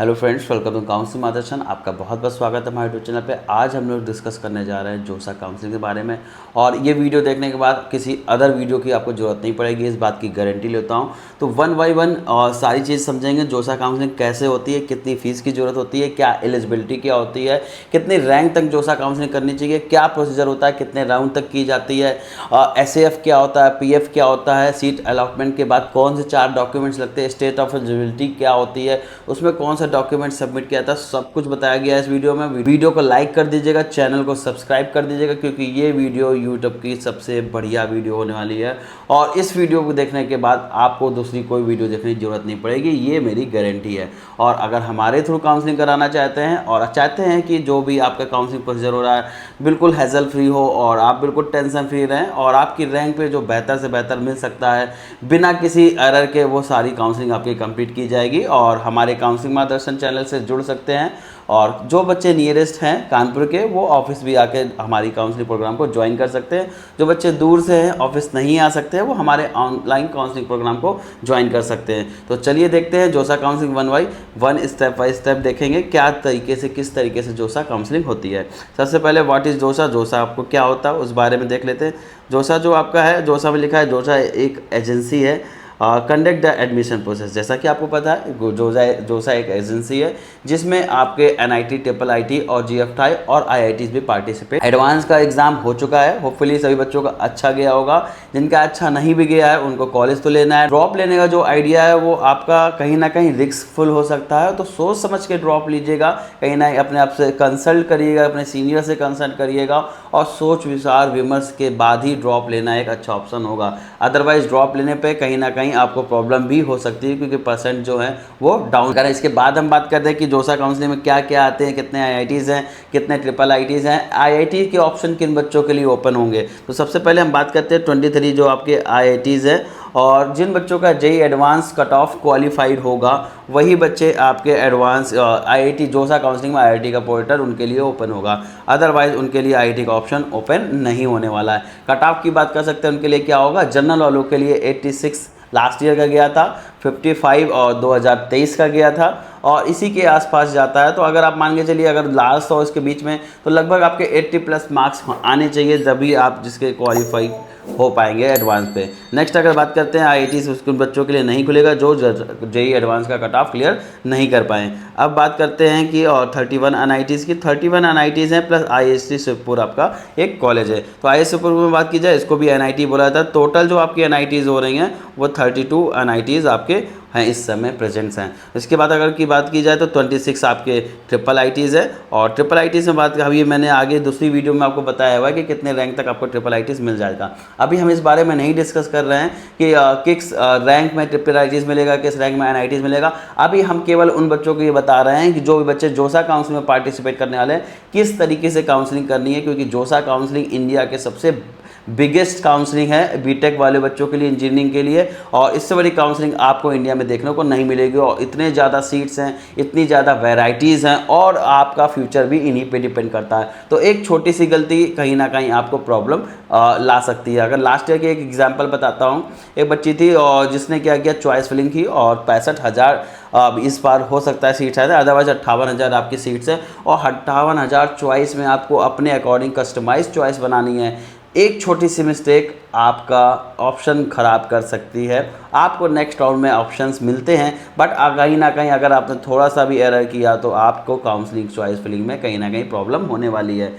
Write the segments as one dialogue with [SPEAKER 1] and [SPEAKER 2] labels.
[SPEAKER 1] Hello friends, welcome to counselling मार्गदर्शन। आपका बहुत बहुत स्वागत है हमारे यूट्यूब चैनल पे। आज हम लोग डिस्कस करने जा रहे हैं जोसा काउंसलिंग के बारे में। और ये वीडियो देखने के बाद किसी अदर वीडियो की आपको ज़रूरत नहीं पड़ेगी, इस बात की गारंटी लेता हूँ। तो वन बाई वन सारी चीज़ समझेंगे। जोसा काउंसलिंग कैसे होती है, कितनी फ़ीस की ज़रूरत होती है, क्या एलिजिबिलिटी क्या होती है, कितनी रैंक तक जोसा काउंसलिंग करनी चाहिए, क्या प्रोसीजर होता है, कितने राउंड तक की जाती है, SAF क्या होता है, PF क्या होता है, सीट अलॉटमेंट के बाद कौन से 4 डॉक्यूमेंट्स लगते हैं, स्टेट ऑफ एलिजिबिलिटी क्या होती है, उसमें कौन सा डॉक्यूमेंट सबमिट किया था, सब कुछ बताया गया है इस वीडियो में। वीडियो को लाइक कर दीजिएगा, चैनल को सब्सक्राइब कर दीजिएगा, क्योंकि ये वीडियो यूट्यूब की सबसे बढ़िया वीडियो होने वाली है। और इस वीडियो को देखने के बाद आपको दूसरी कोई वीडियो देखने की जरूरत नहीं पड़ेगी, ये मेरी गारंटी है। और अगर हमारे थ्रू काउंसलिंग कराना चाहते हैं और चाहते हैं कि जो भी आपका काउंसलिंग प्रोसीजर हो रहा है बिल्कुल हैसल फ्री हो और आप बिल्कुल टेंशन फ्री रहें और आपकी रैंक पे जो बेहतर से बेहतर मिल सकता है बिना किसी एरर के, वो सारी काउंसलिंग आपकी कंप्लीट की जाएगी। और हमारे काउंसलिंग मार्गदर्शन चैनल से जुड़ सकते हैं। और जो बच्चे नियरेस्ट हैं कानपुर के, वो ऑफिस भी आके हमारी काउंसलिंग प्रोग्राम को ज्वाइन कर सकते हैं। जो बच्चे दूर से हैं, ऑफिस नहीं आ सकते हैं, वो हमारे ऑनलाइन काउंसलिंग प्रोग्राम को ज्वाइन कर सकते हैं। तो चलिए देखते हैं जोसा counselling one by one, step by step देखेंगे क्या तरीके से, किस तरीके से जोसा काउंसलिंग होती है। सबसे पहले व्हाट इज़ जोसा, जोसा आपको क्या होता है उस बारे में देख लेते हैं। जोसा जो आपका है, जोसा में लिखा है जोसा एक एजेंसी है, कंडक्ट द एडमिशन प्रोसेस। जैसा कि आपको पता है जोसा एक एजेंसी है जिसमें आपके NIT, IIIT और GFTI और IITs भी पार्टिसिपेट। एडवांस का एग्जाम हो चुका है, होपफुली सभी बच्चों का अच्छा गया होगा। जिनका अच्छा नहीं भी गया है उनको कॉलेज तो लेना है। ड्रॉप लेने का जो आइडिया है वो आपका कहीं ना कहीं रिस्कफुल हो सकता है, तो सोच समझ के ड्रॉप लीजिएगा। कहीं ना अपने आप से कंसल्ट करिएगा, अपने सीनियर से कंसल्ट करिएगा और सोच विचार विमर्श के बाद ही ड्रॉप लेना एक अच्छा ऑप्शन होगा। अदरवाइज ड्रॉप लेने पे कहीं ना कहीं आपको प्रॉब्लम भी हो सकती है, क्योंकि परसेंट जो है वो डाउन करें। इसके बाद हम बात करते हैं कि जोसा काउंसलिंग में क्या क्या आते हैं, कितने IITs हैं, कितने IIITs हैं, IIT के ऑप्शन किन बच्चों के लिए ओपन होंगे। तो सबसे पहले हम बात करते हैं 23 जो आपके IITs हैं। और जिन बच्चों का JEE advance cut off qualified होगा वही बच्चे आपके एडवांस IIT जोसा काउंसलिंग में IIT का पोर्टल उनके लिए ओपन होगा। अदरवाइज उनके लिए IIT का ऑप्शन ओपन नहीं होने वाला है। कट ऑफ की बात कर सकते हैं, उनके लिए क्या होगा। जनरल वालों के लिए 86 लास्ट ईयर का गया था, 55 और 2023 का गया था और इसी के आसपास जाता है। तो अगर आप मान के चलिए अगर लास्ट और इसके बीच में, तो लगभग आपके 80+ मार्क्स आने चाहिए, जब आप जिसके क्वालिफाई हो पाएंगे एडवांस पे। नेक्स्ट अगर बात करते हैं IIT से, उसके बच्चों के लिए नहीं खुलेगा जो JEE एडवांस का कट ऑफ क्लियर नहीं कर पाए। अब बात करते हैं कि और 31 NITs की, 31 NITs हैं प्लस IST शिवपुर आपका एक कॉलेज है। तो IST शिवपुर में बात की जाए, इसको भी NIT बोला जाता है। टोटल जो आपकी NITs हो रही हैं वो 32 NITs आपके हैं इस समय प्रेजेंट्स हैं। इसके बाद अगर की बात की जाए तो 26 आपके IIITs है। और IIITs में बात अभी मैंने आगे दूसरी वीडियो में आपको बताया हुआ है कि कितने रैंक तक आपको IIITs मिल जाएगा। अभी हम इस बारे में नहीं डिस्कस कर रहे हैं कि किस रैंक में IIITs मिलेगा, किस रैंक में NITs मिलेगा। अभी हम केवल उन बच्चों को ये बता रहे हैं कि जो भी बच्चे जोसा काउंसलिंग में पार्टिसिपेट करने वाले हैं किस तरीके से काउंसलिंग करनी है, क्योंकि जोसा काउंसलिंग इंडिया के सबसे बिगेस्ट काउंसलिंग है बीटेक वाले बच्चों के लिए, इंजीनियरिंग के लिए। और इससे बड़ी काउंसलिंग आपको इंडिया में देखने को नहीं मिलेगी। और इतने ज़्यादा सीट्स हैं, इतनी ज़्यादा वैरायटीज़ हैं और आपका फ्यूचर भी इन्हीं पे डिपेंड करता है। तो एक छोटी सी गलती कहीं ना कहीं आपको प्रॉब्लम ला सकती है। अगर लास्ट ईयर की एक एग्जाम्पल बताता हूँ, एक बच्ची थी और जिसने क्या किया, चॉइस फिलिंग की और 65,000 इस बार हो सकता है सीट्स आए थे, अदरवाइज 58,000 आपकी सीट्स हैं। और 58,000 चॉइस में आपको अपने अकॉर्डिंग कस्टमाइज चॉइस बनानी है। एक छोटी सी मिस्टेक आपका ऑप्शन ख़राब कर सकती है। आपको नेक्स्ट राउंड में ऑप्शंस मिलते हैं, बट कहीं ना कहीं अगर आपने थोड़ा सा भी एरर किया तो आपको काउंसलिंग चॉइस फिलिंग में कहीं ना कहीं प्रॉब्लम होने वाली है।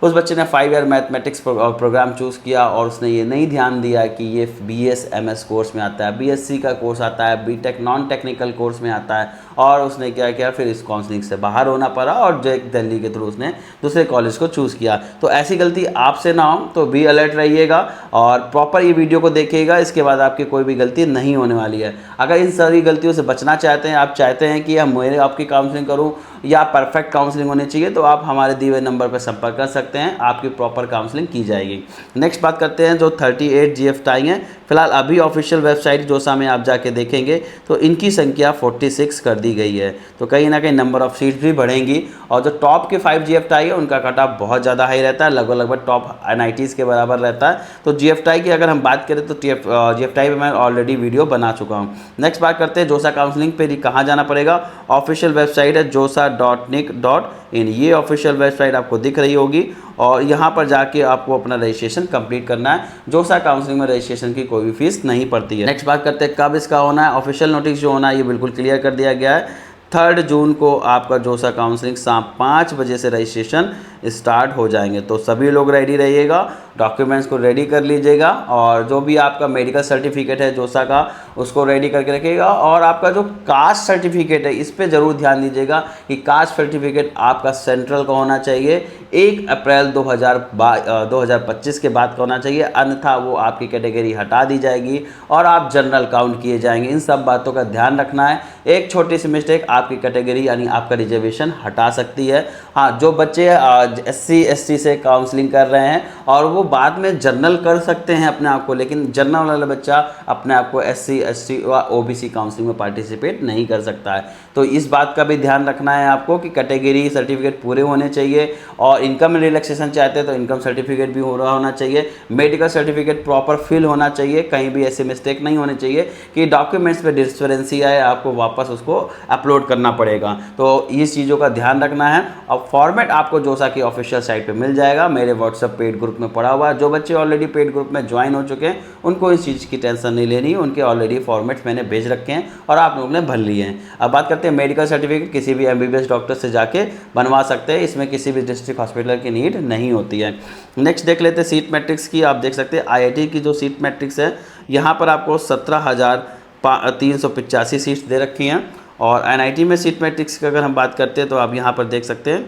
[SPEAKER 1] उस बच्चे ने 5 ईयर मैथमेटिक्स प्रोग्राम चूज़ किया और उसने ये नहीं ध्यान दिया कि ये BS MS कोर्स में आता है, BSc का कोर्स आता है, BTech नॉन टेक्निकल कोर्स में आता है। और उसने क्या किया, फिर इस काउंसलिंग से बाहर होना पड़ा और जो एक दिल्ली के थ्रू उसने दूसरे कॉलेज को चूज़ किया। तो ऐसी गलती आपसे ना हो, तो बी अलर्ट रहिएगा और प्रॉपर ये वीडियो को देखिएगा। इसके बाद आपकी कोई भी गलती नहीं होने वाली है। अगर इन सारी गलतियों से बचना चाहते हैं, आप चाहते हैं कि हम मेरे आपकी काउंसलिंग करूँ या परफेक्ट काउंसलिंग होनी चाहिए, तो आप हमारे दिए हुए नंबर पर संपर्क कर सकते हैं, आपकी प्रॉपर काउंसलिंग की जाएगी। नेक्स्ट बात करते हैं जो 38 GFTI हैं, फिलहाल अभी ऑफिशियल वेबसाइट जोसा में आप जाके देखेंगे तो इनकी संख्या 46 कर दी गई है। तो कहीं ना कहीं नंबर ऑफ सीट्स भी बढ़ेंगी और जो टॉप के 5 GFTI है उनका कट ऑफ बहुत ज़्यादा हाई रहता है, लगभग टॉप NITs के बराबर रहता है। तो GFTI की अगर हम बात करें तो GFTI पे मैं ऑलरेडी वीडियो बना चुका हूँ। नेक्स्ट बात करते हैं जोसा काउंसलिंग पे कहाँ जाना पड़ेगा। ऑफिशियल वेबसाइट है josa.nic.in, ये ऑफिशियल वेबसाइट आपको दिख रही होगी और यहाँ पर जाके आपको अपना रजिस्ट्रेशन कंप्लीट करना है। जोसा काउंसलिंग में रजिस्ट्रेशन की कोई भी फीस नहीं पड़ती है। नेक्स्ट बात करते हैं कब इसका होना है। ऑफिशियल नोटिस जो होना है ये बिल्कुल क्लियर कर दिया गया है। 3 जून को आपका जोसा काउंसलिंग शाम 5 बजे से रजिस्ट्रेशन स्टार्ट हो जाएंगे। तो सभी लोग रेडी रहिएगा, डॉक्यूमेंट्स को रेडी कर लीजिएगा और जो भी आपका मेडिकल सर्टिफिकेट है जोसा का उसको रेडी करके रखिएगा। और आपका जो कास्ट सर्टिफिकेट है इस पे ज़रूर ध्यान दीजिएगा कि कास्ट सर्टिफिकेट आपका सेंट्रल का होना चाहिए, 1 अप्रैल 2025 के बाद का होना चाहिए, अन्यथा वो आपकी कैटेगरी हटा दी जाएगी और आप जनरल काउंट किए जाएंगे। इन सब बातों का ध्यान रखना है। एक छोटी सी मिस्टेक आपकी कैटेगरी यानी आपका रिजर्वेशन हटा सकती है। हाँ, जो बच्चे SC ST से काउंसलिंग कर रहे हैं और वो बाद में जनरल कर सकते हैं अपने आप को, लेकिन जनरल वाला बच्चा अपने आप को SC ST व OBC काउंसलिंग में पार्टिसिपेट नहीं कर सकता है। तो इस बात का भी ध्यान रखना है आपको कि कैटेगरी सर्टिफिकेट पूरे होने चाहिए और इनकम रिलैक्सेशन चाहते हैं तो इनकम सर्टिफिकेट भी हो रहा होना चाहिए, मेडिकल सर्टिफिकेट प्रॉपर फिल होना चाहिए, कहीं भी ऐसे मिस्टेक नहीं होने चाहिए कि डॉक्यूमेंट्स पे डिस्पेरेंसी आए, आपको वापस उसको अपलोड करना पड़ेगा। तो इस चीज़ों का ध्यान रखना है। और फॉर्मेट आपको जोसा की ऑफिशियल साइट पे मिल जाएगा, मेरे व्हाट्सएप पेड ग्रुप में पड़ा हुआ है। जो बच्चे ऑलरेडी पेड ग्रुप में ज्वाइन हो चुके हैं उनको इस चीज़ की टेंशन नहीं लेनी है, उनके ऑलरेडी फॉर्मेट्स मैंने भेज रखे हैं और आप लोगों ने भर लिए हैं। अब बात करते हैं मेडिकल सर्टिफिकेट किसी भी MBBS डॉक्टर से जाके बनवा सकते हैं, इसमें किसी भी डिस्ट्रिक्ट हॉस्पिटल की नीड नहीं होती है। नेक्स्ट देख लेते हैं सीट मैट्रिक्स की। आप देख सकते हैं IIT की जो सीट मैट्रिक्स है यहाँ पर आपको 17,385 सीट्स दे रखी हैं और NIT में सीट मैट्रिक्स की अगर हम बात करते हैं तो आप यहाँ पर देख सकते हैं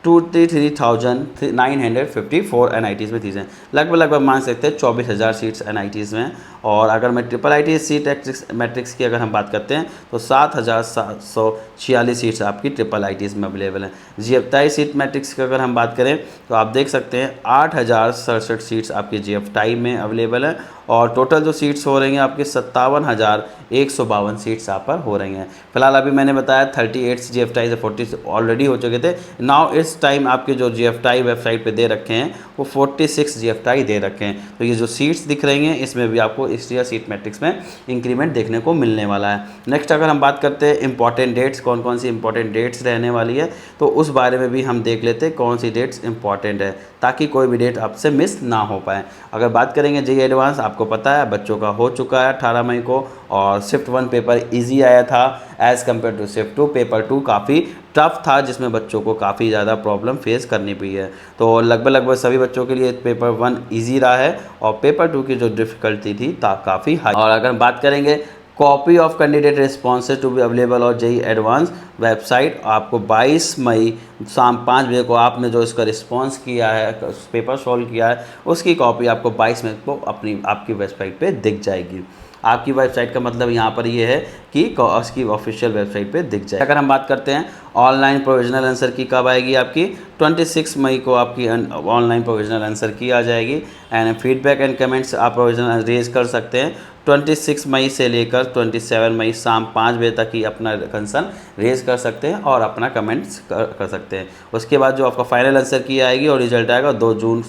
[SPEAKER 1] 23,954 NITs में चीज़ें लगभग मान सकते हैं 24,000 सीट्स NITs में। और अगर मैं IIIT सीट मैट्रिक्स की अगर हम बात करते हैं तो 7,746 सीट्स आपकी IIITs में अवेलेबल हैं। GFTI सीट मैट्रिक्स की अगर हम बात करें तो आप देख सकते हैं 8,067 सीट्स आपकी GFTI में अवेलेबल हैं और टोटल जो सीट्स हो रही हैं आपकी 57,152 सीट्स यहाँ पर हो रही हैं। फिलहाल अभी मैंने बताया 38 GFTI से 40 ऑलरेडी हो चुके थे। नाउ इस टाइम आपके जो GFTI वेबसाइट पे दे रखे हैं वो 46 GFTI दे रखे हैं। तो ये जो सीट्स दिख रही हैं इसमें भी आपको इस ईयर सीट मैट्रिक्स में इंक्रीमेंट देखने को मिलने वाला है। नेक्स्ट अगर हम बात करते हैं इंपॉर्टेंट डेट्स, कौन कौन सी इंपॉर्टेंट डेट्स रहने वाली है तो उस बारे में भी हम देख लेते हैं कौन सी डेट्स इंपॉर्टेंट है ताकि कोई भी डेट आपसे मिस ना हो पाए। अगर बात करेंगे JEE एडवांस, आपको पता है बच्चों का हो चुका है 18 मई को और शिफ्ट 1 पेपर ईजी आया था as compare to shift 2। Paper 2 काफ़ी टफ था जिसमें बच्चों को काफ़ी ज़्यादा प्रॉब्लम फेस करनी पड़ी है। तो लगभग सभी बच्चों के लिए पेपर 1 ईजी रहा है और पेपर 2 की जो डिफ़िकल्टी थी काफ़ी हाई। और अगर बात करेंगे copy of candidate responses to be available और JEE एडवांस वेबसाइट, आपको 22 मई शाम 5 बजे को आपने जो इसका रिस्पॉन्स किया है, पेपर सॉल्व किया है, उसकी कॉपी आपको 22 मई को आपकी वेबसाइट पे दिख जाएगी। आपकी वेबसाइट का मतलब यहाँ पर ये है कि उसकी ऑफिशियल वेबसाइट पे दिख जाए। अगर हम बात करते हैं ऑनलाइन प्रोविजनल आंसर की कब आएगी, आपकी 26 मई को आपकी ऑनलाइन प्रोविजनल आंसर की आ जाएगी। एंड फीडबैक एंड कमेंट्स आप प्रोविजनल रेज कर सकते हैं 26 मई से लेकर 27 मई शाम 5 बजे तक ही अपना कंसर्न रेज कर सकते हैं और अपना कमेंट्स कर सकते हैं। उसके बाद जो आपका फाइनल आंसर की आएगी और रिजल्ट आएगा 2 जून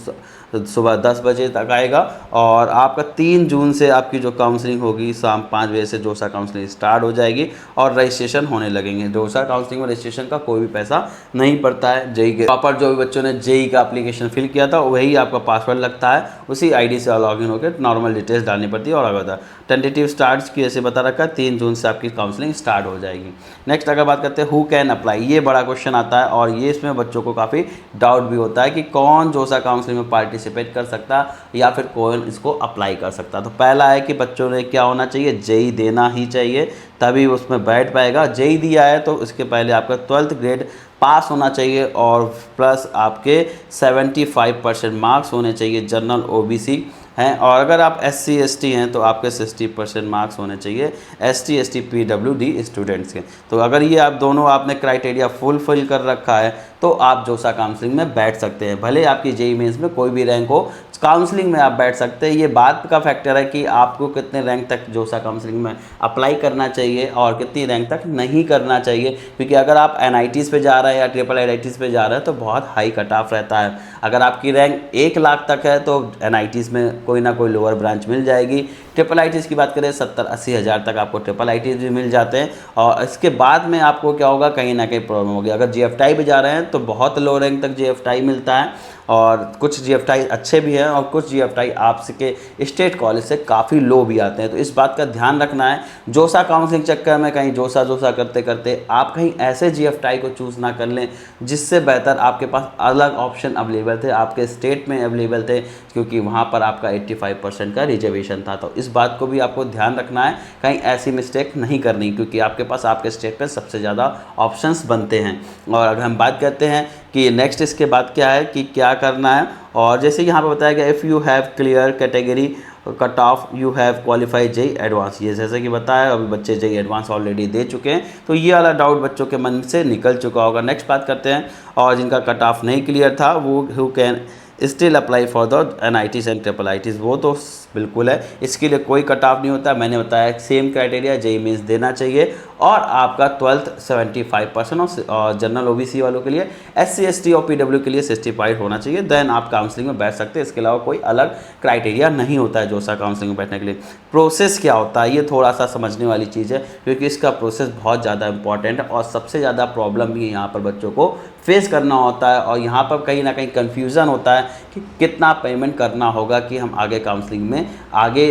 [SPEAKER 1] सुबह 10 बजे तक आएगा। और आपका 3 जून से आपकी जो काउंसलिंग होगी शाम 5 बजे से जोसा काउंसलिंग स्टार्ट हो जाएगी और रजिस्ट्रेशन होने लगेंगे। जोसा काउंसलिंग में रजिस्ट्रेशन का कोई भी पैसा नहीं पड़ता है। JEE के प्रॉपर जो भी बच्चों ने JEE का एप्लीकेशन फिल किया था वही आपका पासवर्ड लगता है, उसी ID से लॉगिन होकर नॉर्मल डिटेल्स डालनी पड़ती है। और अगर टेंटेटिव स्टार्ट की ऐसे बता रखा है 3 जून से आपकी काउंसलिंग स्टार्ट हो जाएगी। नेक्स्ट अगर बात करते हैं हु कैन अप्लाई, ये बड़ा क्वेश्चन आता है और ये इसमें बच्चों को काफ़ी डाउट भी होता है कि कौन जोसा काउंसलिंग में पार्टिसिपेट कर सकता या फिर कौन इसको अप्लाई कर सकता। तो पहला है कि बच्चों ने क्या होना चाहिए, JEE देना ही चाहिए तभी उसमें बैठ पाएगा। JEE दिया है तो उसके पहले आपका 12th ग्रेड पास होना चाहिए और प्लस आपके 75% मार्क्स होने चाहिए जनरल OBC हैं। और अगर आप SC ST हैं तो आपके 60% मार्क्स होने चाहिए ST ST PWD स्टूडेंट्स के। तो अगर ये आप दोनों आपने क्राइटेरिया फुलफिल कर रखा है तो आप जोसा काउंसलिंग में बैठ सकते हैं, भले आपकी JEE मेंस में कोई भी रैंक हो, काउंसलिंग में आप बैठ सकते हैं। ये बात का फैक्टर है कि आपको कितने रैंक तक जोसा काउंसलिंग में अप्लाई करना चाहिए और कितनी रैंक तक नहीं करना चाहिए, क्योंकि अगर आप NITs पे जा रहे हैं या ट्रिपल IITs पे जा रहे हैं तो बहुत हाई कट ऑफ रहता है। अगर आपकी रैंक 1 लाख तक है तो NITs में कोई ना कोई लोअर ब्रांच मिल जाएगी। ट्रिपल IITs की बात करें 70-80 हज़ार तक आपको ट्रिपल IITs भी मिल जाते हैं। और इसके बाद में आपको क्या होगा, कहीं ना कहीं प्रॉब्लम होगी। अगर GFTI पे जा रहे हैं तो बहुत लो रैंक तक GFTI मिलता है, और कुछ GFTI अच्छे भी हैं और कुछ GFTI आपके स्टेट कॉलेज से काफ़ी लो भी आते हैं। तो इस बात का ध्यान रखना है, जोसा काउंसलिंग चक्कर में कहीं जोसा करते करते आप कहीं ऐसे GFTI को चूज़ ना कर लें जिससे बेहतर आपके पास अलग ऑप्शन अवेलेबल थे, आपके स्टेट में अवेलेबल थे, क्योंकि वहाँ पर आपका 85% का रिजर्वेशन था। तो इस बात को भी आपको ध्यान रखना है, कहीं ऐसी मिस्टेक नहीं करनी, क्योंकि आपके पास आपके स्टेट में सबसे ज़्यादा ऑप्शंस बनते हैं। और अगर हम बात करते हैं कि नेक्स्ट इसके बाद क्या है कि क्या करना है, और जैसे यहाँ पे बताया गया, if you have clear category cut off you have qualify JEE advance, ये जैसे कि बताया अभी बच्चे JEE एडवांस ऑलरेडी दे चुके हैं, तो ये वाला डाउट बच्चों के मन से निकल चुका होगा। नेक्स्ट बात करते हैं, और जिनका कट ऑफ नहीं क्लियर था वो who can still apply for the NITs and triple IITs, वो तो बिल्कुल है, इसके लिए कोई कट ऑफ नहीं होता। मैंने बताया सेम क्राइटेरिया JEE मेंस देना चाहिए, और आपका 12th 75% और जनरल OBC वालों के लिए, SC ST और PW के लिए 65 होना चाहिए, देन आप काउंसलिंग में बैठ सकते हैं। इसके अलावा कोई अलग क्राइटेरिया नहीं होता है जोसा काउंसलिंग में बैठने के लिए। प्रोसेस क्या होता है ये थोड़ा सा समझने वाली चीज़ है, क्योंकि इसका प्रोसेस बहुत ज़्यादा इंपॉर्टेंट है और सबसे ज़्यादा प्रॉब्लम भी यहाँ पर बच्चों को फेस करना होता है, और यहाँ पर कहीं ना कहीं कन्फ्यूज़न होता है कि कितना पेमेंट करना होगा कि हम आगे काउंसलिंग में आगे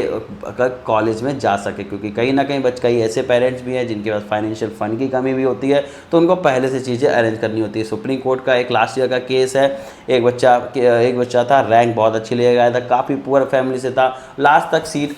[SPEAKER 1] कॉलेज में जा सके, क्योंकि कहीं ना कहीं कई ऐसे पेरेंट्स भी हैं जिनके पास फाइनेंशियल फंड की कमी भी होती है, तो उनको पहले से चीज़ें अरेंज करनी होती है। सुप्रीम कोर्ट का एक लास्ट ईयर का केस है, एक बच्चा था, रैंक बहुत अच्छी ले गया था, काफ़ी पुअर फैमिली से था, लास्ट तक सीट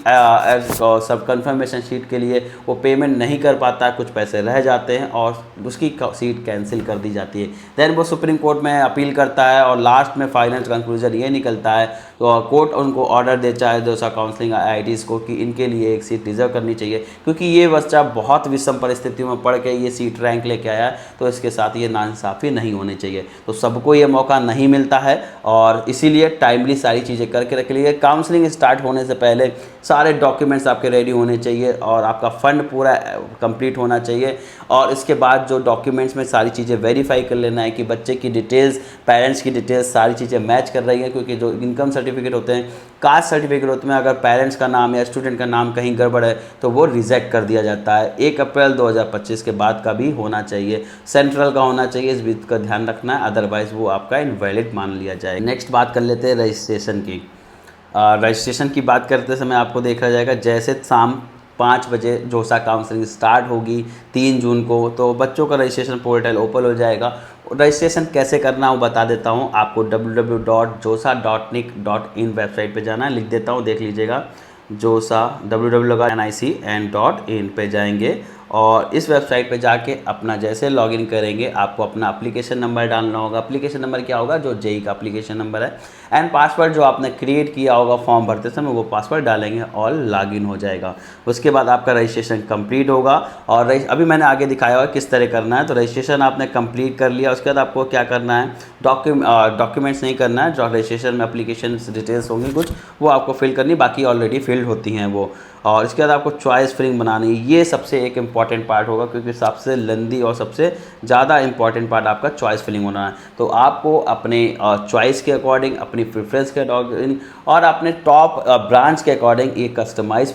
[SPEAKER 1] सब कन्फर्मेशन शीट के लिए वो पेमेंट नहीं कर पाता, कुछ पैसे रह जाते हैं और उसकी सीट कैंसिल कर दी जाती है। देन वो सुप्रीम कोर्ट में अपील करता है और लास्ट में फाइनल कंक्लूजन ये निकलता है, तो कोर्ट उनको ऑर्डर देता है जोसा काउंसलिंग IITs को कि इनके लिए एक सीट रिजर्व करनी चाहिए, क्योंकि ये बच्चा बहुत विषम परिस्थितियों में पढ़ के ये सीट रैंक लेके आया है, तो इसके साथ ये नाइंसाफ़ी नहीं होनी चाहिए। तो सबको ये मौका नहीं मिलता है, और इसीलिए टाइमली सारी चीज़ें करके रख लीजिए। काउंसलिंग स्टार्ट होने से पहले सारे डॉक्यूमेंट्स आपके रेडी होने चाहिए और आपका फ़ंड पूरा कंप्लीट होना चाहिए, और इसके बाद जो डॉक्यूमेंट्स में सारी चीज़ें वेरीफाई कर लेना है कि बच्चे की डिटेल्स, पेरेंट्स की डिटेल्स सारी चीज़ें मैच कर रही हैं, क्योंकि जो इनकम सर्टिफिकेट होते हैं, कास्ट सर्टिफिकेट होते हैं, अगर पेरेंट्स का नाम या स्टूडेंट का नाम कहीं गड़बड़ है तो वो रिजेक्ट कर दिया जाता है। 1 अप्रैल 2025 के बाद का भी होना चाहिए, सेंट्रल का होना चाहिए, इस बात का ध्यान रखना है, अदरवाइज़ वो आपका इनवैलिड मान लिया जाए। नेक्स्ट बात कर लेते हैं रजिस्ट्रेशन की। रजिस्ट्रेशन की बात करते समय आपको देखा जाएगा, जैसे शाम 5 बजे जोसा काउंसलिंग स्टार्ट होगी 3 जून को, तो बच्चों का रजिस्ट्रेशन पोर्टल ओपन हो जाएगा। रजिस्ट्रेशन कैसे करना वो बता देता हूँ आपको, www.josa.nic.in वेबसाइट पे जाना है, लिख देता हूँ, देख लीजिएगा, जोसा www.nic.in पे जाएंगे, और इस वेबसाइट पे जाके अपना जैसे लॉगिन करेंगे आपको अपना एप्लीकेशन नंबर डालना होगा। एप्लीकेशन नंबर क्या होगा, जो JEE का एप्लीकेशन नंबर है, एंड पासवर्ड जो आपने क्रिएट किया होगा फॉर्म भरते समय वो पासवर्ड डालेंगे और लॉगिन हो जाएगा। उसके बाद आपका रजिस्ट्रेशन कंप्लीट होगा, और अभी मैंने आगे दिखाया हुआ किस तरह करना है। तो रजिस्ट्रेशन आपने कंप्लीट कर लिया, उसके बाद आपको क्या करना है, डॉक्यूमेंट्स नहीं करना है, जो रजिस्ट्रेशन में एप्लीकेशन डिटेल्स होंगी कुछ वो आपको फिल करनी, बाकी ऑलरेडी फिल्ड होती हैं वो। और इसके बाद आपको चॉइस फिलिंग बनानी है, ये सबसे एक इम्पॉर्टेंट पार्ट होगा, क्योंकि सबसे लेंदी और सबसे ज़्यादा इम्पॉर्टेंट पार्ट आपका चॉइस फिलिंग होना है। तो आपको अपने चॉइस के अकॉर्डिंग, अपनी प्रेफरेंस के अकॉर्डिंग और अपने टॉप ब्रांच के अकॉर्डिंग एक कस्टमाइज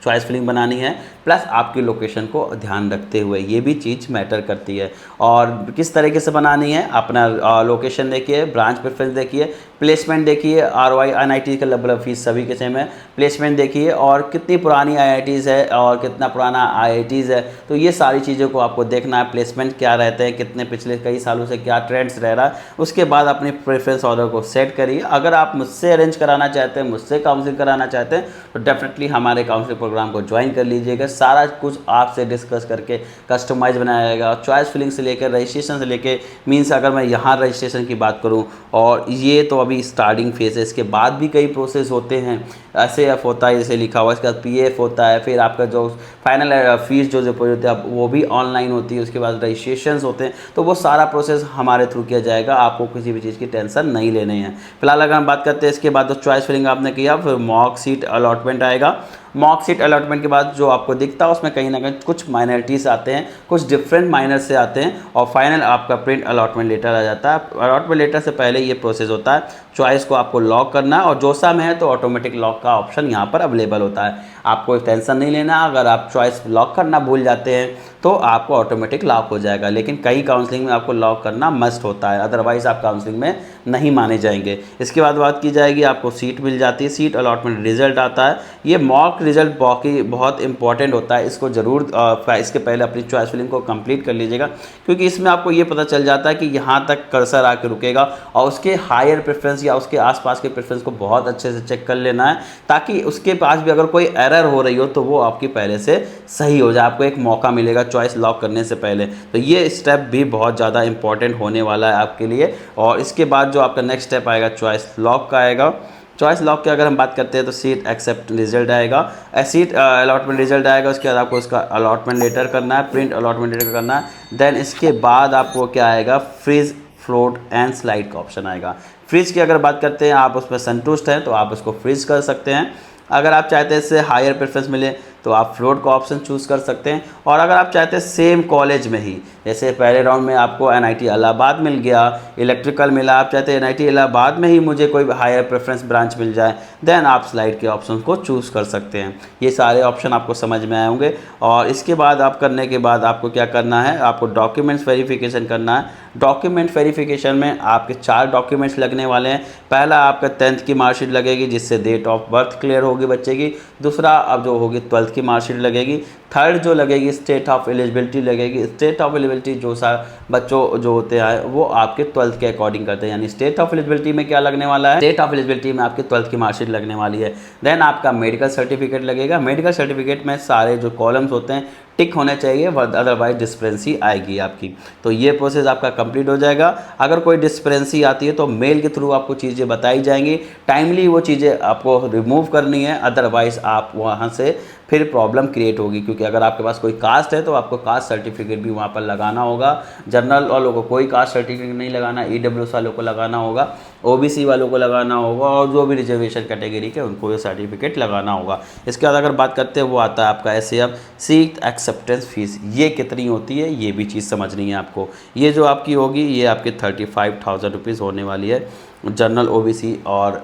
[SPEAKER 1] चॉइस फिलिंग बनानी है, प्लस आपकी लोकेशन को ध्यान रखते हुए, ये भी चीज़ मैटर करती है। और किस तरीके से बनानी है, अपना लोकेशन देखिए, ब्रांच प्रेफरेंस देखिए, प्लेसमेंट देखिए, ROI NIT का लेवल फीस सभी के सेम है, प्लेसमेंट देखिए, और कितनी पुरानी IITs है और कितना पुराना IITs है, तो ये सारी चीज़ों को आपको देखना है। प्लेसमेंट क्या रहते हैं, कितने पिछले कई सालों से क्या ट्रेंड्स रह रहा है, उसके बाद अपने प्रेफरेंस ऑर्डर को सेट करिए। अगर आप मुझसे अरेंज कराना चाहते हैं, मुझसे काउंसलिंग कराना चाहते हैं, तो डेफिनेटली हमारे काउंसलिंग प्रोग्राम को ज्वाइन कर लीजिएगा। सारा कुछ आपसे डिस्कस करके कस्टमाइज बनाया जाएगा। चॉइस फिलिंग से लेकर रजिस्ट्रेशन से लेकर मीन्स अगर मैं यहाँ रजिस्ट्रेशन की बात करूँ, और ये तो अभी स्टार्टिंग फेज है, इसके बाद भी कई प्रोसेस होते हैं। SAF होता है जैसे लिखा हुआ, इसके बाद PF होता है, फिर आपका जो फाइनल फीस जो डिपॉजिट होती है वो भी ऑनलाइन होती है, उसके बाद रजिस्ट्रेशन होते हैं। तो वो सारा प्रोसेस हमारे थ्रू किया जाएगा, आपको किसी भी चीज़ की टेंशन नहीं लेनी है। फिलहाल अगर हम बात करते हैं इसके बाद, तो चॉइस फिलिंग आपने किया, फिर मॉक सीट अलॉटमेंट आएगा। मॉक सीट अलॉटमेंट के बाद जो आपको दिखता है उसमें कहीं ना कहीं कुछ माइनॉरिटीज़ आते हैं, कुछ डिफरेंट माइनर से आते हैं, और फाइनल आपका प्रिंट अलॉटमेंट लेटर आ जाता है। अलॉटमेंट लेटर से पहले ये प्रोसेस होता है, चॉइस को आपको लॉक करना है, और जोसा में है तो ऑटोमेटिक लॉक का ऑप्शन यहाँ पर अवेलेबल होता है। आपको टेंशन नहीं लेना, अगर आप चॉइस लॉक करना भूल जाते हैं तो आपको ऑटोमेटिक लॉक हो जाएगा, लेकिन कई काउंसलिंग में आपको लॉक करना मस्ट होता है, अदरवाइज़ आप काउंसलिंग में नहीं माने जाएंगे। इसके बाद बात की जाएगी, आपको सीट मिल जाती है, सीट अलॉटमेंट रिजल्ट आता है। ये मॉक रिजल्ट बहुत इंपॉर्टेंट होता है, इसको ज़रूर इसके पहले अपनी चॉइस फिलिंग को कंप्लीट कर लीजिएगा, क्योंकि इसमें आपको ये पता चल जाता है कि यहाँ तक कर्सर आके रुकेगा, और उसके हायर प्रेफरेंस या उसके आसपास के प्रेफरेंस को बहुत अच्छे से चेक कर लेना है, ताकि उसके पास भी अगर कोई एरर हो रही हो तो वो आपकी पहले से सही हो जाए, आपको एक मौका मिलेगा चॉइस लॉक करने से पहले। तो ये स्टेप भी बहुत ज़्यादा इंपॉर्टेंट होने वाला है आपके लिए। और इसके बाद जो आपका नेक्स्ट स्टेप आएगा चॉइस लॉक का आएगा। चॉइस लॉक की अगर हम बात करते हैं तो सीट एक्सेप्ट रिजल्ट आएगा, सीट अलॉटमेंट रिजल्ट आएगा। उसके बाद आपको उसका अलॉटमेंट लेटर करना है, प्रिंट अलॉटमेंट लेटर करना है। देन इसके बाद आपको क्या आएगा, फ्रीज फ्लोट एंड स्लाइड का ऑप्शन आएगा। फ्रीज की अगर बात करते हैं, आप उसमें संतुष्ट हैं तो आप उसको फ्रीज कर सकते हैं। अगर आप चाहते हैं इससे हायर प्रेफरेंस मिले तो आप फ्लोट का ऑप्शन चूज़ कर सकते हैं। और अगर आप चाहते हैं सेम कॉलेज में ही, जैसे पहले राउंड में आपको NIT इलाहाबाद मिल गया, इलेक्ट्रिकल मिला, आप चाहते हैं NIT इलाहाबाद में ही मुझे कोई हायर प्रेफरेंस ब्रांच मिल जाए, देन आप स्लाइड के ऑप्शन को चूज़ कर सकते हैं। ये सारे ऑप्शन आपको समझ में आए होंगे। और इसके बाद आप करने के बाद आपको क्या करना है, आपको डॉक्यूमेंट्स वेरिफिकेशन करना है। डॉक्यूमेंट वेरिफिकेशन में आपके 4 डॉक्यूमेंट्स लगने वाले हैं। पहला आपका 10th की मार्कशीट लगेगी, जिससे डेट ऑफ बर्थ क्लियर होगी बच्चे की। दूसरा अब जो होगी 12th की मार्कशीट लगेगी। थर्ड जो लगेगी स्टेट ऑफ एलिजिबिलिटी लगेगी। स्टेट ऑफ एलिजिबिलिटी जो बच्चों जो होते हैं वो आपके 12th के अकॉर्डिंग करते हैं, यानी स्टेट ऑफ एलिजिबिलिटी में क्या लगने वाला है, स्टेट ऑफ एलिजिबिलिटी में आपके 12th की मार्कशीट लगने वाली है। देन आपका मेडिकल सर्टिफिकेट लगेगा। मेडिकल सर्टिफिकेट में सारे जो कॉलम्स होते हैं टिक होने चाहिए, अदरवाइज डिस्पेरेंसी आएगी आपकी। तो ये प्रोसेस आपका कंप्लीट हो जाएगा। अगर कोई डिस्पेरेंसी आती है तो मेल के थ्रू आपको चीज़ें बताई जाएंगी, टाइमली वो चीज़ें आपको रिमूव करनी है, अदरवाइज आप वहाँ से फिर प्रॉब्लम क्रिएट होगी। क्योंकि अगर आपके पास कोई कास्ट है तो आपको कास्ट सर्टिफिकेट भी वहाँ पर लगाना होगा। जनरल वालों को कोई कास्ट सर्टिफिकेट नहीं लगाना, EWS वालों को लगाना होगा, OBC वालों को लगाना होगा, और जो भी रिजर्वेशन कैटेगरी के उनको ये सर्टिफिकेट लगाना होगा। इसके बाद अगर बात करते हैं वो आता है आपका SAF सीट एक्सेप्टेंस फीस। ये कितनी होती है ये भी चीज़ समझनी है आपको। ये जो आपकी होगी ये आपकी 35,000 रुपीज़ होने वाली है जनरल, OBC और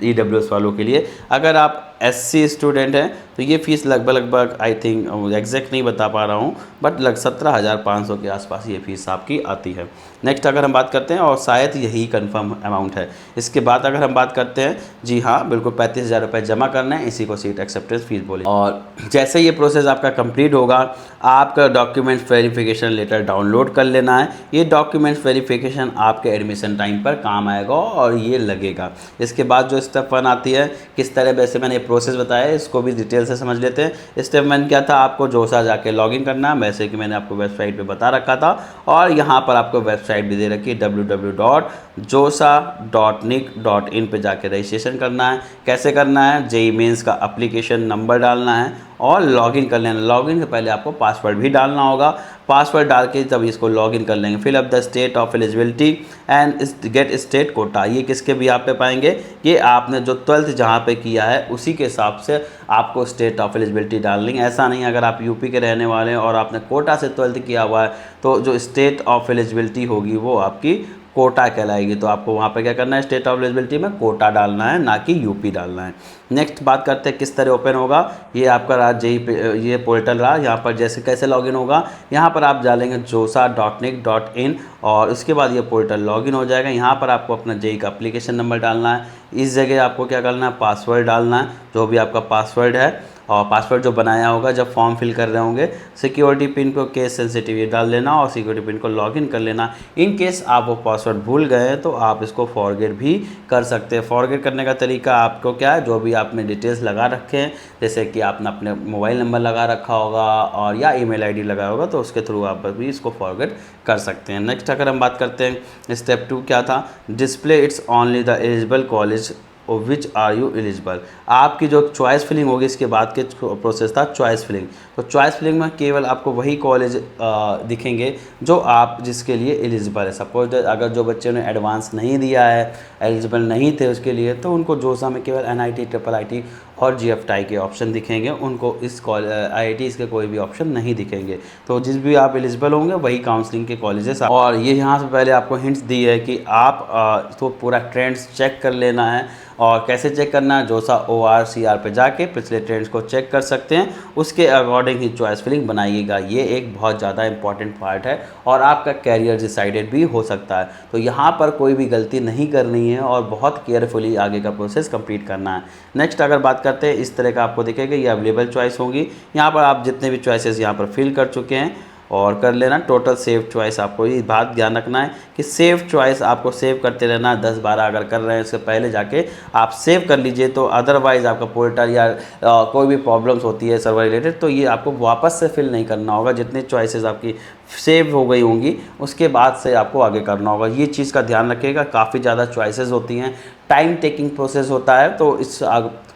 [SPEAKER 1] EWS वालों के लिए। अगर आप SC स्टूडेंट हैं तो ये फ़ीस लगभग आई थिंक एग्जैक्ट नहीं बता पा रहा हूँ, बट 17,500 के आसपास ये फ़ीस आपकी आती है। नेक्स्ट अगर हम बात करते हैं, और शायद यही कंफर्म अमाउंट है। इसके बाद अगर हम बात करते हैं, जी हाँ बिल्कुल 35,000 रुपये जमा करना है, इसी को सीट एक्सेप्टेंस फीस बोले। और जैसे ये प्रोसेस आपका कंप्लीट होगा, आपका डॉक्यूमेंट्स वेरिफिकेशन लेटर डाउनलोड कर लेना है। ये डॉक्यूमेंट्स वेरिफिकेशन आपके एडमिशन टाइम पर काम आएगा और ये लगेगा। इसके बाद जो स्टेप 1 आती है, किस तरह वैसे मैंने प्रोसेस बताया है, इसको भी डिटेल से समझ लेते हैं। स्टेप 1 क्या था, आपको जोसा जाके लॉगिन करना, वैसे कि मैंने आपको वेबसाइट पे बता रखा था, और यहाँ पर आपको वेबसाइट भी दे रखी है www.josa.nic.in पे जाके रजिस्ट्रेशन करना है। कैसे करना है, JEE मेंस का एप्लीकेशन नंबर डालना है और लॉगिन कर लेना। लॉगिन से पहले आपको पासवर्ड भी डालना होगा, पासवर्ड डाल के तब इसको लॉगिन कर लेंगे। Fill up the state of eligibility and get state quota. ये किसके भी आप पे पाएंगे, ये आपने जो 12th जहाँ पे किया है उसी के हिसाब से आपको स्टेट ऑफ एलिजिबिलिटी डालनी है। ऐसा नहीं अगर आप यूपी के रहने वाले हैं और आपने कोटा से 12th किया हुआ है तो जो स्टेट ऑफ एलिजिबिलिटी होगी वो आपकी कोटा कहलाएगी। तो आपको वहाँ पे क्या करना है, स्टेट ऑफ एलिजिबिलिटी में कोटा डालना है, ना कि यूपी डालना है। नेक्स्ट बात करते हैं किस तरह ओपन होगा। ये आपका रहा JEE पे ये पोर्टल रहा। यहाँ पर जैसे कैसे लॉगिन होगा, यहाँ पर आप डालेंगे josa.nic.in और उसके बाद ये पोर्टल लॉगिन हो जाएगा। यहाँ पर आपको अपना JEE का एप्लीकेशन नंबर डालना है। इस जगह आपको क्या करना है, पासवर्ड डालना है, जो भी आपका पासवर्ड है। और पासवर्ड जो बनाया होगा जब फॉर्म फिल कर रहे होंगे, सिक्योरिटी पिन को केस सेंसिटिव डाल देना और सिक्योरिटी पिन को लॉगिन कर लेना। इन केस आप वो पासवर्ड भूल गए हैं तो आप इसको फॉरगेट भी कर सकते हैं। फॉरगेट करने का तरीका आपको क्या है, जो भी आपने डिटेल्स लगा रखे हैं, जैसे कि आपने अपने मोबाइल नंबर लगा रखा होगा और या ईमेल आईडी लगाया होगा, तो उसके थ्रू आप भी इसको फॉरगेट कर सकते हैं। नेक्स्ट अगर हम बात करते हैं स्टेप 2 क्या था, display it's only the eligible college which are you eligible. आपकी जो चॉइस फिलिंग होगी इसके बाद के प्रोसेस था चॉइस फिलिंग। तो चॉइस फिलिंग में केवल आपको वही कॉलेज दिखेंगे जो आप जिसके लिए एलिजिबल है। सपोज अगर जो बच्चे ने एडवांस नहीं दिया है, एलिजिबल नहीं थे उसके लिए, तो उनको जोसा में केवल NIT, IIIT और GFTI के ऑप्शन दिखेंगे, उनको इस IITs के कोई भी ऑप्शन नहीं दिखेंगे। तो जिस भी आप एलिजिबल होंगे वही काउंसलिंग के कॉलेजेस। और ये यहाँ से पहले आपको हिंट्स दी है कि आप तो पूरा ट्रेंड्स चेक कर लेना है। और कैसे चेक करना है, जोसा ORCR पे जाके पिछले ट्रेंड्स को चेक कर सकते हैं, उसके अकॉर्डिंग ही चॉइस फिलिंग बनाइएगा। ये एक बहुत ज़्यादा इंपॉर्टेंट पार्ट है और आपका कैरियर डिसाइडेड भी हो सकता है। तो यहाँ पर कोई भी गलती नहीं करनी है और बहुत केयरफुली आगे का प्रोसेस कंप्लीट करना है। नेक्स्ट अगर बात करते हैं, इस तरह का आपको दिखेगा, ये अवेलेबल चॉइस होगी। यहाँ पर आप जितने भी चॉइसेस यहाँ पर फिल कर चुके हैं और कर लेना टोटल सेव चॉइस। आपको ये बात ध्यान रखना है कि सेव चॉइस आपको सेव करते रहना। 10-12 अगर कर रहे हैं उससे पहले जाके आप सेव कर लीजिए, तो अदरवाइज़ आपका पोर्टल या कोई भी प्रॉब्लम्स होती है सर्वर रिलेटेड, तो ये आपको वापस से फिल नहीं करना होगा। जितनी चॉइसेस आपकी सेव हो गई होंगी उसके बाद से आपको आगे करना होगा। ये चीज़ का ध्यान रखिएगा, काफ़ी ज़्यादा चॉइसेस होती हैं, टाइम टेकिंग प्रोसेस होता है, तो इस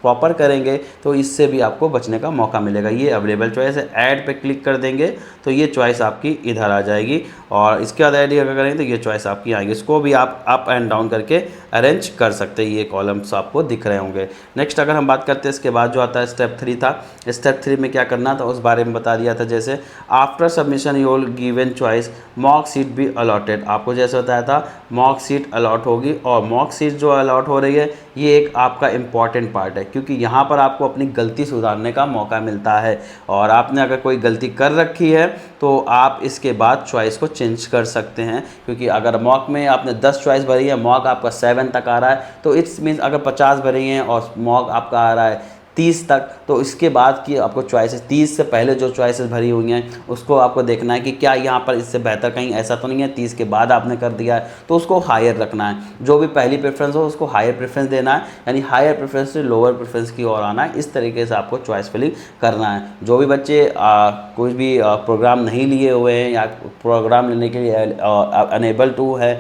[SPEAKER 1] प्रॉपर करेंगे तो इससे भी आपको बचने का मौका मिलेगा। ये अवेलेबल चॉइस है, ऐड पे क्लिक कर देंगे तो ये चॉइस आपकी इधर आ जाएगी और इसके बाद ऐड अगर करेंगे तो ये चॉइस आपकी आएगी। इसको भी आप अप एंड डाउन करके अरेंज कर सकते हैं, ये कॉलम्स आपको दिख रहे होंगे। नेक्स्ट अगर हम बात करते हैं इसके बाद जो आता है स्टेप 3 था। स्टेप 3 में क्या करना था उस बारे में बता दिया था। जैसे after submission your given choice mock seat भी अलॉटेड, आपको जैसे बताया था मॉक सीट अलॉट होगी। और मॉक सीट जो अलॉट हो रही है ये एक आपका इम्पॉर्टेंट पार्ट है, क्योंकि यहाँ पर आपको अपनी गलती सुधारने का मौका मिलता है। और आपने अगर कोई गलती कर रखी है तो आप इसके बाद चॉइस को चेंज कर सकते हैं, क्योंकि अगर मॉक में आपने 10 चॉइस भरी है, मॉक आपका 7 तक आ रहा है, तो इट्स मीन्स अगर 50 भरी हैं और मॉक आपका आ रहा है 30 तक, तो इसके बाद की आपको चॉइसेस 30 से पहले जो चॉइसेस भरी हुई हैं उसको आपको देखना है कि क्या यहाँ पर इससे बेहतर कहीं ऐसा तो नहीं है। 30 के बाद आपने कर दिया है तो उसको हायर रखना है, जो भी पहली प्रेफरेंस हो उसको हायर प्रेफरेंस देना है, यानी हायर प्रेफरेंस से लोअर प्रेफरेंस की ओर आना है। इस तरीके से आपको चॉइस फिलिंग करना है। जो भी बच्चे कोई भी प्रोग्राम नहीं लिए हुए हैं या प्रोग्राम लेने के लिए अनेबल टू है,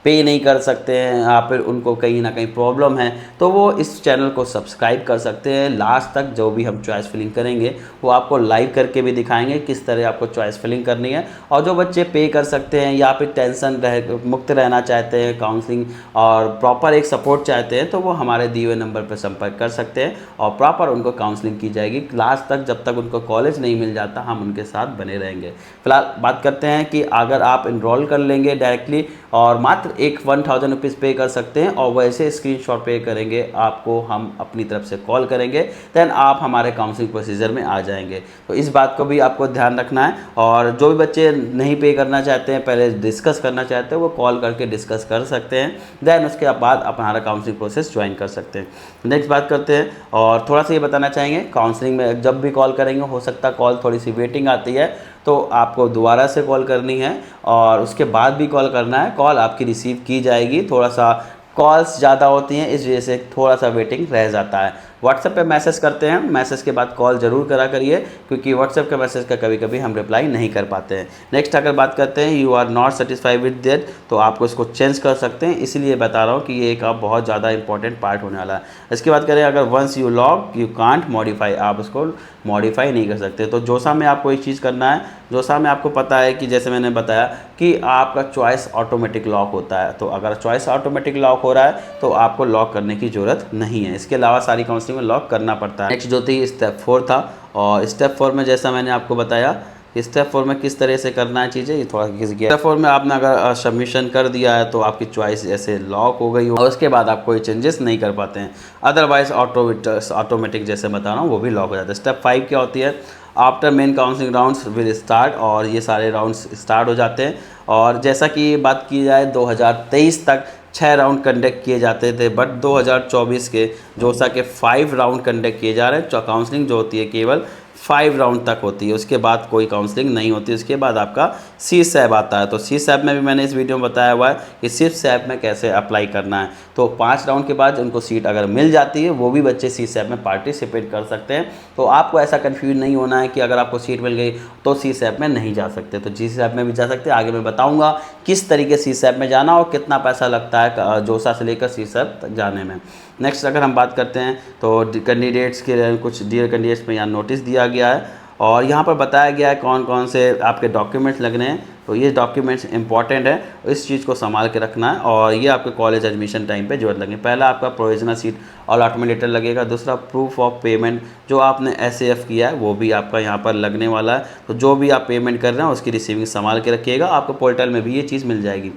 [SPEAKER 1] पे नहीं कर सकते हैं या फिर उनको कहीं ना कहीं प्रॉब्लम है, तो वो इस चैनल को सब्सक्राइब कर सकते हैं। लास्ट तक जो भी हम चॉइस फिलिंग करेंगे वो आपको लाइव करके भी दिखाएंगे किस तरह आपको चॉइस फिलिंग करनी है। और जो बच्चे पे कर सकते हैं या फिर टेंशन मुक्त रहना चाहते हैं, काउंसलिंग और प्रॉपर एक सपोर्ट चाहते हैं, तो वो हमारे दिए हुए नंबर पर संपर्क कर सकते हैं और प्रॉपर उनको काउंसलिंग की जाएगी। लास्ट तक जब तक उनको कॉलेज नहीं मिल जाता हम उनके साथ बने रहेंगे। फिलहाल बात करते हैं कि अगर आप इनरोल कर लेंगे डायरेक्टली और मात्र 1000 रुपीज़ पे कर सकते हैं और वैसे स्क्रीनशॉट पे करेंगे, आपको हम अपनी तरफ से कॉल करेंगे, देन आप हमारे काउंसलिंग प्रोसीजर में आ जाएंगे। तो इस बात को भी आपको ध्यान रखना है। और जो भी बच्चे नहीं पे करना चाहते हैं, पहले डिस्कस करना चाहते हैं, वो कॉल करके डिस्कस कर सकते हैं, देन उसके बाद आप हमारा काउंसलिंग प्रोसेस ज्वाइन कर सकते हैं। नेक्स्ट बात करते हैं और थोड़ा सा ये बताना चाहेंगे, काउंसलिंग में जब भी कॉल करेंगे हो सकता है कॉल थोड़ी सी वेटिंग आती है, तो आपको दोबारा से कॉल करनी है और उसके बाद भी कॉल करना है। कॉल आपकी रिसीव की जाएगी, थोड़ा सा कॉल्स ज़्यादा होती हैं इस वजह से थोड़ा सा वेटिंग रह जाता है। व्हाट्सएप पे मैसेज करते हैं, मैसेज के बाद कॉल ज़रूर करा करिए, क्योंकि व्हाट्सएप के मैसेज का कभी कभी हम रिप्लाई नहीं कर पाते हैं। नेक्स्ट अगर बात करते हैं you are not satisfied with that, तो आपको इसको चेंज कर सकते हैं, इसीलिए बता रहा हूँ कि ये एक आप बहुत ज़्यादा इंपॉर्टेंट पार्ट होने वाला है। इसके बाद करें अगर once you log you can't modify, आप उसको मॉडिफाई नहीं कर सकते। तो जोसा में आपको एक चीज़ करना है, जोसा में आपको पता है कि जैसे मैंने बताया कि आपका चॉइस ऑटोमेटिक लॉक होता है, तो अगर चॉइस ऑटोमेटिक लॉक हो रहा है तो आपको लॉक करने की ज़रूरत नहीं है। इसके अलावा सारी काउंसलिंग में लॉक करना पड़ता है। नेक्स्ट जो थी स्टेप 4 था, और स्टेप 4 में जैसा मैंने आपको बताया स्टेप 4 में किस तरह से करना है चीज़ें, ये थोड़ा घिस गया। स्टेप 4 में आपने अगर सबमिशन कर दिया है तो आपकी चॉइस ऐसे लॉक हो गई हो और उसके बाद आप कोई चेंजेस नहीं कर पाते हैं, अदरवाइज ऑटोमेटिक जैसे बता रहा हूँ वो भी लॉक हो जाता है। स्टेप 5 क्या होती है, after main counselling rounds will start, और ये सारे राउंड्स स्टार्ट हो जाते हैं। और जैसा कि बात की जाए 2023 तक 6 राउंड कंडक्ट किए जाते थे, बट 2024 के जोसा के 5 राउंड कंडक्ट किए जा रहे हैं। काउंसलिंग जो होती है केवल 5 राउंड तक होती है, उसके बाद कोई काउंसलिंग नहीं होती। उसके बाद आपका सी सैप आता है। तो सी सैप में भी मैंने इस वीडियो में बताया हुआ है कि सिर्फ सैप में कैसे अप्लाई करना है। तो 5 राउंड के बाद उनको सीट अगर मिल जाती है, वो भी बच्चे सी सैप में पार्टिसिपेट कर सकते हैं। तो आपको ऐसा कन्फ्यूज नहीं होना है कि अगर आपको सीट मिल गई तो सी सैप में नहीं जा सकते, तो जी सैप में भी जा सकते हैं। आगे मैं बताऊँगा किस तरीके सी सैप में जाना और कितना पैसा लगता है जोसा से लेकर सी सैप तक जाने में। नेक्स्ट अगर हम बात करते हैं तो कैंडिडेट्स के कुछ डियर कैंडिडेट्स में यहाँ नोटिस दिया गया है और यहाँ पर बताया गया है कौन कौन से आपके डॉक्यूमेंट्स लगने हैं। तो ये डॉक्यूमेंट्स इंपॉर्टेंट है, इस चीज़ को संभाल के रखना है और ये आपके कॉलेज एडमिशन टाइम पे जरूरत लगेगी। पहला आपका प्रोविजनल सीट अलॉटमेंट लेटर लगेगा। दूसरा प्रूफ ऑफ पेमेंट, जो आपने SAF किया है वो भी आपका यहाँ पर लगने वाला है। तो जो भी आप पेमेंट कर रहे हैं उसकी रिसीविंग संभाल के रखिएगा, आपको पोर्टल में भी ये चीज़ मिल जाएगी।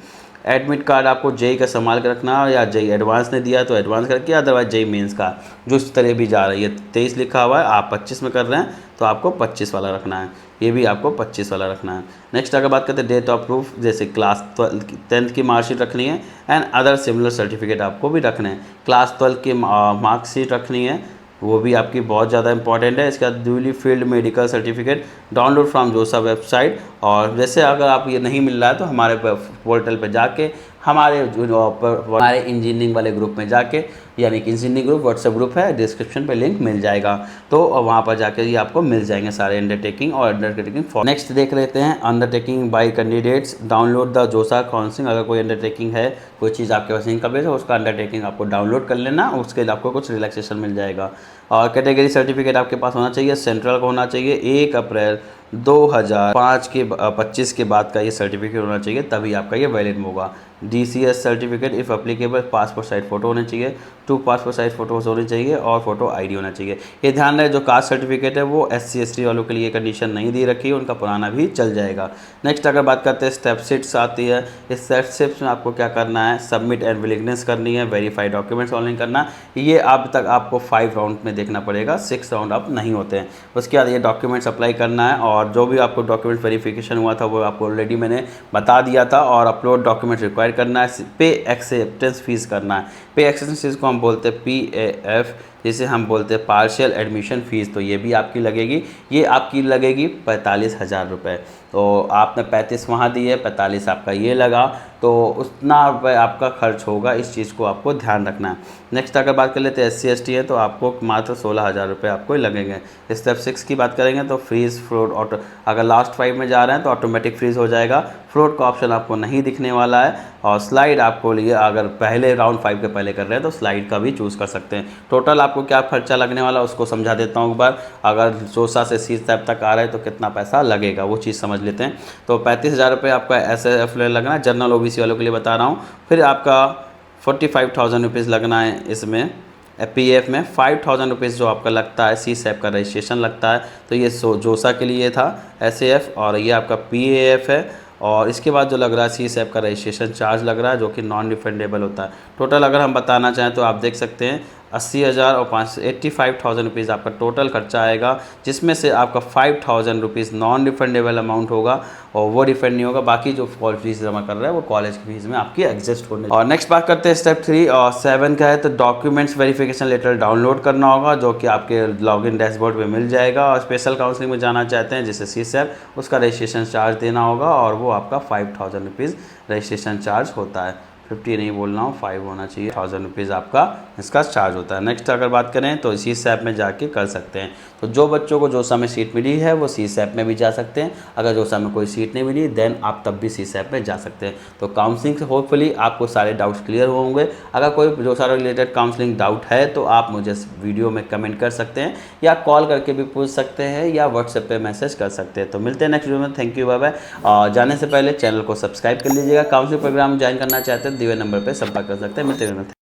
[SPEAKER 1] एडमिट कार्ड आपको जेई का संभाल के रखना है, या जेई एडवांस ने दिया तो एडवांस का रखिए, अदरवाइज जेई मेंस का जो इस तरह भी जा रही है। 23 लिखा हुआ है, आप 25 में कर रहे हैं तो आपको 25 वाला रखना है, ये भी आपको 25 वाला रखना है। नेक्स्ट अगर बात करते हैं डेट ऑफ प्रूफ, जैसे क्लास 10th की मार्कशीट रखनी है एंड अदर सिमिलर सर्टिफिकेट आपको भी रखने हैं। क्लास 12 की मार्कशीट रखनी है, वो भी आपकी बहुत ज़्यादा इंपॉर्टेंट है। इसके बाद duly field medical certificate download from जोसा वेबसाइट। और जैसे अगर आप ये नहीं मिल रहा है तो हमारे पोर्टल पे जाके हमारे इंजीनियरिंग वाले ग्रुप में जाके, यानी कि इंजीनियरिंग ग्रुप व्हाट्सएप ग्रुप है, डिस्क्रिप्शन पे लिंक मिल जाएगा, तो वहाँ पर जाके ये आपको मिल जाएंगे सारे अंडरटेकिंग और अंडरटेकिंग फॉर्म। नेक्स्ट देख लेते हैं undertaking bye candidates, download the जोसा काउंसलिंग। अगर कोई अंडरटेकिंग है, कोई चीज़ आपके पास इनकम्प्लीट है, उसका अंडरटेकिंग आपको डाउनलोड कर लेना, उसके लिए आपको कुछ रिलैक्सेशन मिल जाएगा। और कैटेगरी सर्टिफिकेट आपके पास होना चाहिए, सेंट्रल का होना चाहिए। 1 अप्रैल 2005 के 25 के बाद का ये सर्टिफिकेट होना चाहिए, तभी आपका ये वैलिड होगा। DCS certificate if applicable, passport size photo होने चाहिए, 2 पासपोर्ट साइज फ़ोटोज़ होनी चाहिए और फोटो ID होना चाहिए। ये ध्यान रहे, जो कास्ट सर्टिफिकेट है वो SC ST वालों के लिए कंडीशन नहीं दी रखी है, उनका पुराना भी चल जाएगा। नेक्स्ट अगर बात करते हैं स्टेप 6 आती है। इस स्टेप 6 में आपको क्या करना है, सबमिट एंड विलिंगनेस करनी है, वेरीफाइड डॉक्यूमेंट्स ऑनलाइन करना। ये अब तक आपको 5 राउंड में देखना पड़ेगा, 6 राउंड अब नहीं होते हैं। उसके बाद ये डॉक्यूमेंट्स अप्लाई करना है और जो भी आपको डॉक्यूमेंट वेरिफिकेशन हुआ था वो आपको ऑलरेडी मैंने बता दिया था। और अपलोड डॉक्यूमेंट रिक्वायर करना है, पे एक्सेप्टेंस फीस करना है। पे एक्सेप्टेंस फीस को हम बोलते हैं PAF, जिसे हम बोलते हैं पार्शियल एडमिशन फ़ीस। तो ये भी आपकी लगेगी, ये आपकी लगेगी 45,000 रुपये। तो आपने 35 वहाँ दी है, 45 आपका ये लगा, तो उतना रुपये आपका खर्च होगा। इस चीज़ को आपको ध्यान रखना है। नेक्स्ट अगर बात कर लेते हैं SC ST है, तो आपको मात्र 16,000 रुपये आपको ही लगेंगे। स्टेप 6 की बात करेंगे तो फ्रीज़ फ्लोट ऑटो, अगर लास्ट 5 में जा रहे हैं तो ऑटोमेटिक फ्रीज़ हो जाएगा। फ्लोट का ऑप्शन आपको नहीं दिखने वाला है। और स्लाइड आपको लिए, अगर पहले राउंड 5 के पहले कर रहे हैं तो स्लाइड का भी चूज़ कर सकते हैं। टोटल आपको क्या खर्चा लगने वाला उसको समझा देता हूँ एक बार। अगर जोसा से सी सैप तक आ रहा है तो कितना पैसा लगेगा वो चीज़ समझ लेते हैं। तो 35,000 रुपये आपका SAF लगना है, जनरल OBC वालों के लिए बता रहा हूँ। फिर आपका 45,000 रुपीज़ लगना है इसमें PF में। 5,000 रुपीज़ जो आपका लगता है सी सैप का रजिस्ट्रेशन लगता है, तो ये जोसा के लिए था SAF, और ये आपका PAF है। और इसके बाद जो लग रहा है सी सैप का रजिस्ट्रेशन चार्ज लग रहा है, जो कि नॉन रिफंडेबल होता है। टोटल अगर हम बताना चाहें तो आप देख सकते हैं 80,000 और 85,000 रुपीज़ आपका टोटल खर्चा आएगा, जिसमें से आपका 5,000 रुपीज़ नॉन रिफंडेबल अमाउंट होगा और वो रिफंड नहीं होगा। बाकी जो फीस जमा कर रहा है वो कॉलेज की फीस में आपकी एडजस्ट होने। और नेक्स्ट बात करते हैं स्टेप 3 और 7 का है। तो डॉक्यूमेंट्स वेरिफिकेशन लेटर डाउनलोड करना होगा, जो कि आपके लॉगिन डैशबोर्ड पे मिल जाएगा। और स्पेशल काउंसलिंग में जाना चाहते हैं जैसे सी सैप, उसका रजिस्ट्रेशन चार्ज देना होगा और वो आपका 5,000 रुपीज़ रजिस्ट्रेशन चार्ज होता है। 50 नहीं बोल रहा हूँ, 5 होना चाहिए। 1,000 रुपीज़ आपका इसका चार्ज होता है। नेक्स्ट अगर बात करें तो इसी सैप में जाके कर सकते हैं। तो जो बच्चों को जोसा में सीट मिली है वो सी सैप में भी जा सकते हैं। अगर जोसा में कोई सीट नहीं मिली देन आप तब भी सी सैप में जा सकते हैं। तो काउंसलिंग से होपफुली आपको सारे डाउट्स क्लियर होंगे। अगर कोई जोसा रिलेटेड काउंसलिंग डाउट है तो आप मुझे वीडियो में कमेंट कर सकते हैं, या कॉल करके भी पूछ सकते हैं, या व्हाट्सएप पे मैसेज कर सकते हैं। तो मिलते हैं नेक्स्ट वीडियो में। Thank you, bye bye. जाने से पहले चैनल को सब्सक्राइब कर लीजिएगा। काउंसलिंग प्रोग्राम ज्वाइन करना चाहते हैं दिए नंबर पर संपर्क कर सकते हैं। मिलते हैं।